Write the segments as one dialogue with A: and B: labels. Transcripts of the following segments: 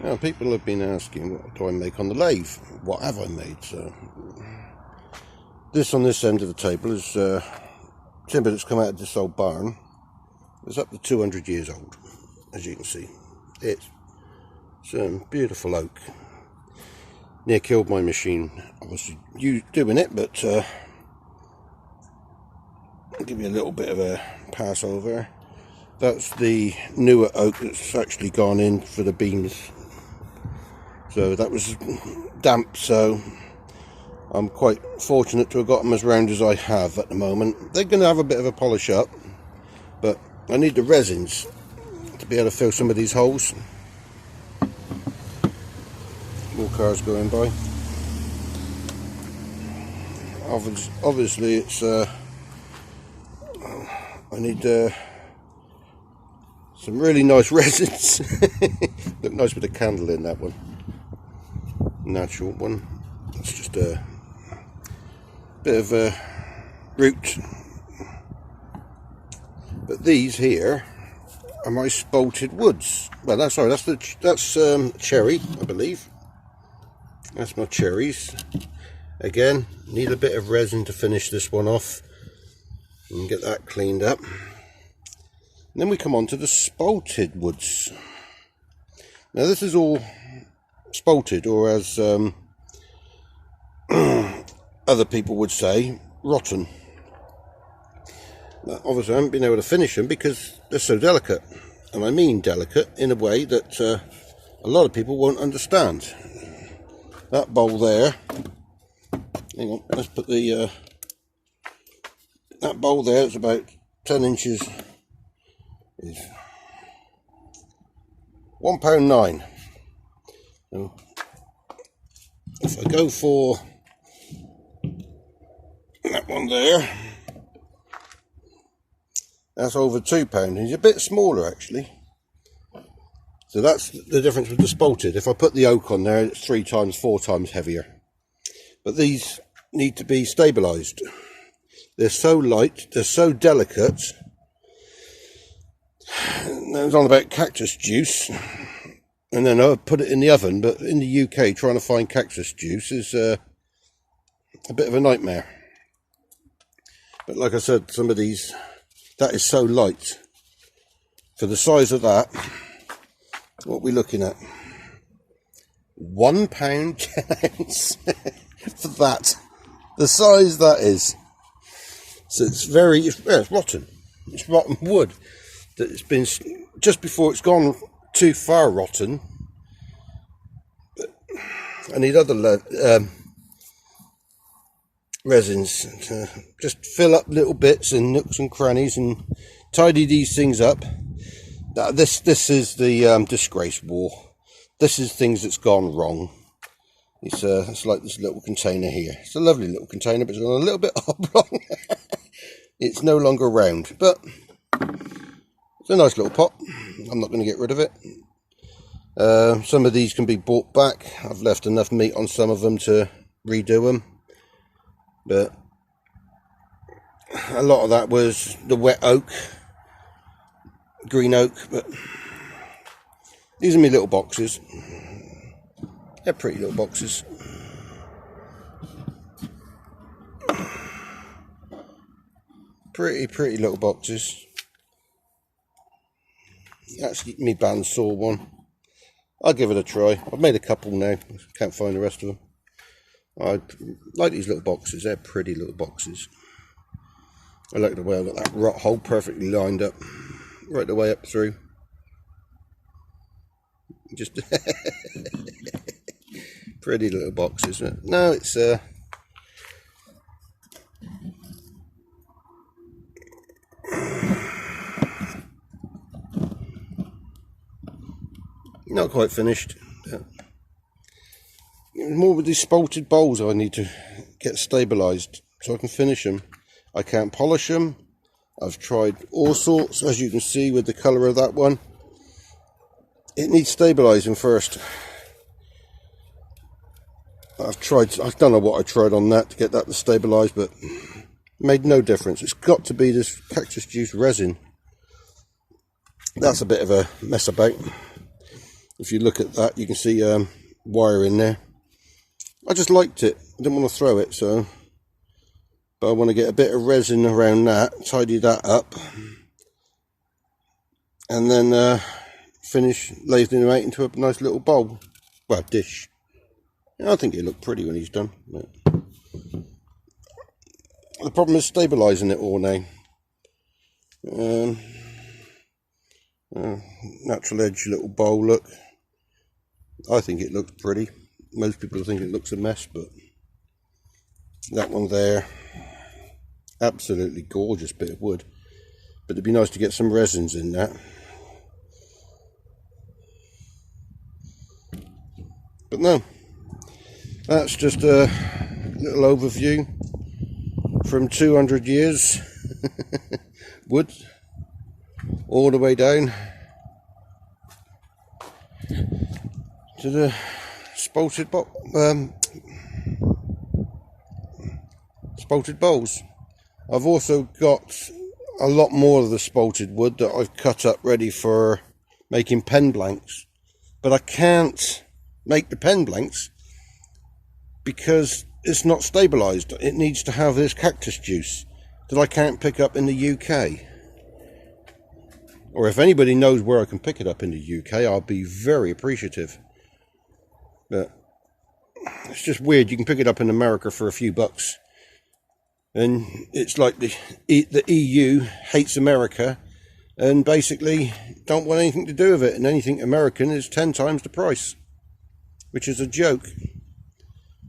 A: Now, people have been asking, what do I make on the lathe? What have I made? So, this on this end of the table is timber that's come out of this old barn. It's up to 200 years old, as you can see. It's some beautiful oak. Near killed my machine, obviously doing it, but I'll give you a little bit of a pass over. That's the newer oak that's actually gone in for the beams. So that was damp, so I'm quite fortunate to have got them as round as I have at the moment. They're going to have a bit of a polish up, but I need the resins to be able to fill some of these holes. More cars going by. Obviously it's I need some really nice resins. Look nice with a candle in that one. Natural one. It's just a bit of a root. But these here are my spalted woods. Well, that's cherry, I believe. That's my cherries. Again, need a bit of resin to finish this one off and get that cleaned up. And then we come on to the spalted woods. Now this is all spalted, or as other people would say, rotten. Now, obviously I haven't been able to finish them because they're so delicate, and I mean delicate in a way that a lot of people won't understand. That bowl there, hang on, let's put the that bowl there, it's about 10 inches, is £1.09. Now, if I go for that one there, that's over £2. He's a bit smaller actually. So that's the difference with the spalted. If I put the oak on there, it's 3 times, 4 times heavier. But these need to be stabilised. They're so light, they're so delicate. It was on about cactus juice, and then I put it in the oven. But in the UK, trying to find cactus juice is a bit of a nightmare. But like I said, some of these, that is so light. For the size of that, what are we looking at? £1.10 for that. The size that is. So it's it's rotten. It's rotten wood. That it's been, just before it's gone too far rotten. But I need other resins to just fill up little bits and nooks and crannies and tidy these things up. This is the disgrace war. This is things that's gone wrong. It's like this little container here. It's a lovely little container, but it's gone a little bit oblong. It's no longer round, but it's a nice little pot. I'm not going to get rid of it. Some of these can be bought back. I've left enough meat on some of them to redo them, but a lot of that was the wet oak, green oak. But these are my little boxes. They're pretty little boxes. Pretty little boxes. Actually, me bandsaw one. I'll give it a try. I've made a couple now. Can't find the rest of them. I like these little boxes. They're pretty little boxes. I like the way I got that rot hole perfectly lined up, right the way up through. Just pretty little boxes. No, it's not quite finished. More with these spalted bowls I need to get stabilised so I can finish them. I can't polish them. I've tried all sorts, as you can see with the colour of that one. It needs stabilising first. I don't know what I tried on that to get that to stabilise, but made no difference. It's got to be this cactus juice resin. That's a bit of a mess about. If you look at that, you can see wire in there. I just liked it. I didn't want to throw it, but I want to get a bit of resin around that, tidy that up, and then finish lathing them out into a nice little bowl. Well, dish. I think it'll look pretty when he's done. But the problem is stabilising it all now. Natural edge little bowl look. I think it looks pretty. Most people think it looks a mess, but that one there, absolutely gorgeous bit of wood. But it'd be nice to get some resins in that. But no, that's just a little overview from 200 years wood all the way down to the spalted bowls. I've also got a lot more of the spalted wood that I've cut up ready for making pen blanks, but I can't make the pen blanks because it's not stabilized. It needs to have this cactus juice that I can't pick up in the UK. Or if anybody knows where I can pick it up in the UK, I'll be very appreciative. But it's just weird. You can pick it up in America for a few bucks, and it's like the EU hates America and basically don't want anything to do with it, and anything American is 10 times the price, which is a joke.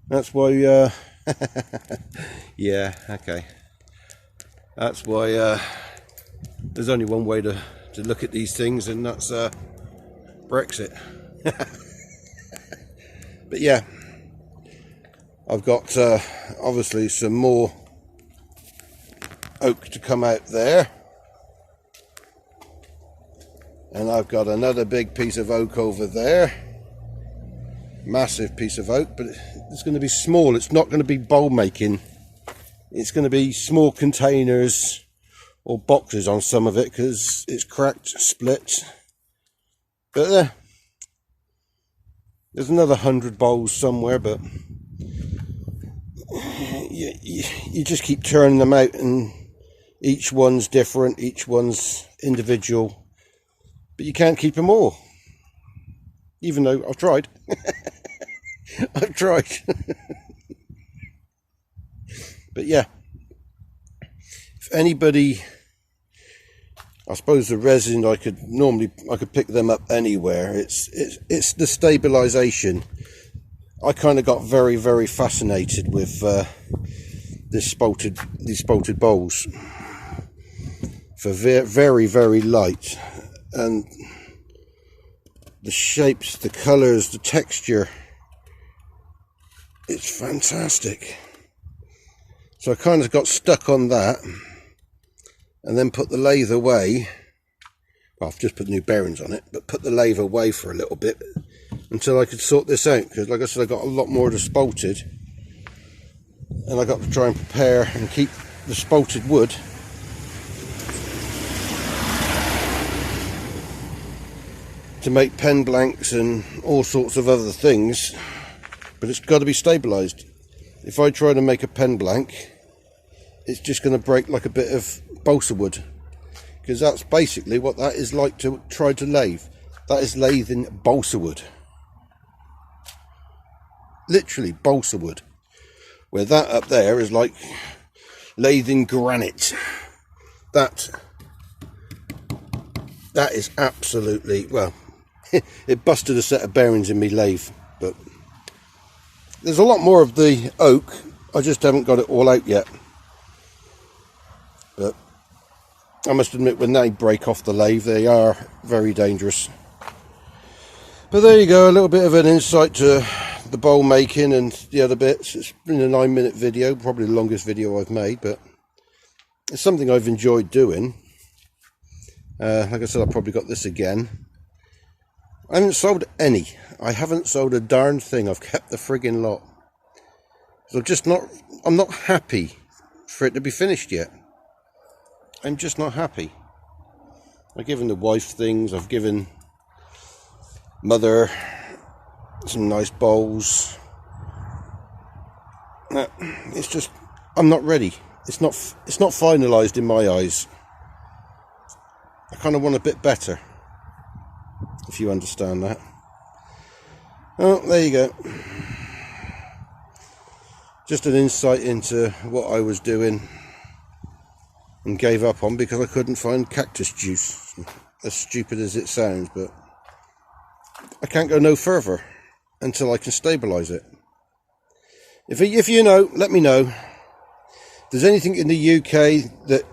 A: That's why yeah, okay, that's why there's only one way to look at these things, and that's Brexit. But yeah, I've got obviously some more oak to come out there, and I've got another big piece of oak over there, massive piece of oak, but it's going to be small. It's not going to be bowl making. It's going to be small containers or boxes on some of it because it's cracked, split. But there's another 100 bowls somewhere, but you just keep turning them out, and each one's different, each one's individual, but you can't keep them all, even though I've tried. I've tried. But yeah, if anybody, I suppose the resin I could pick them up anywhere. It's the stabilization. I kind of got very, very fascinated with these spalted bowls for very, very light, and the shapes, the colors, the texture. It's fantastic. So I kind of got stuck on that, and then put the lathe away. Well, I've just put new bearings on it, but put the lathe away for a little bit until I could sort this out, because like I said, I got a lot more of the spalted, and I got to try and prepare and keep the spalted wood to make pen blanks and all sorts of other things, but it's got to be stabilized. If I try to make a pen blank, it's just going to break like a bit of balsa wood, because that's basically what that is like to try to lathe. That is lathing balsa wood, literally balsa wood, where that up there is like lathing granite. That is absolutely, well, it busted a set of bearings in me lathe. But there's a lot more of the oak, I just haven't got it all out yet. But I must admit, when they break off the lathe, they are very dangerous. But there you go, a little bit of an insight to the bowl making and the other bits. It's been a 9-minute video, probably the longest video I've made, but it's something I've enjoyed doing. Like I said, I've probably got this again. I haven't sold any. I haven't sold a darn thing. I've kept the frigging lot. So I'm not happy for it to be finished yet. I'm just not happy. I've given the wife things. I've given mother, some nice bowls. It's just, I'm not ready. It's not finalised in my eyes. I kind of want a bit better, if you understand that. Oh, there you go. Just an insight into what I was doing and gave up on because I couldn't find cactus juice. As stupid as it sounds, but I can't go no further until I can stabilise it. If you know, let me know. If there's anything in the UK that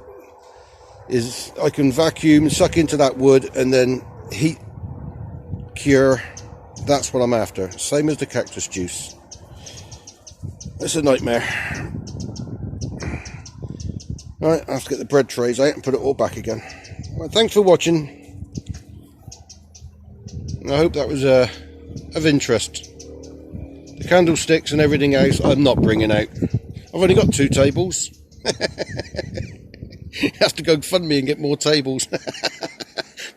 A: is I can vacuum, suck into that wood and then heat cure, that's what I'm after. Same as the cactus juice. It's a nightmare. Right, I have to get the bread trays out and put it all back again. Well, thanks for watching. I hope that was of interest. The candlesticks and everything else I'm not bringing out. I've only got 2 tables. You have to go fund me and get more tables.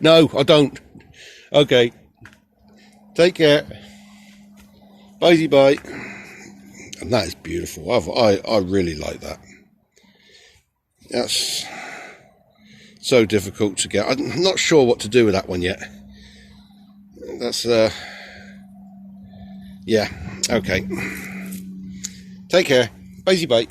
A: No, I don't. Okay. Take care. Bye. And that is beautiful. I really like that. That's so difficult to get. I'm not sure what to do with that one yet. That's yeah. Okay. Take care. Bye.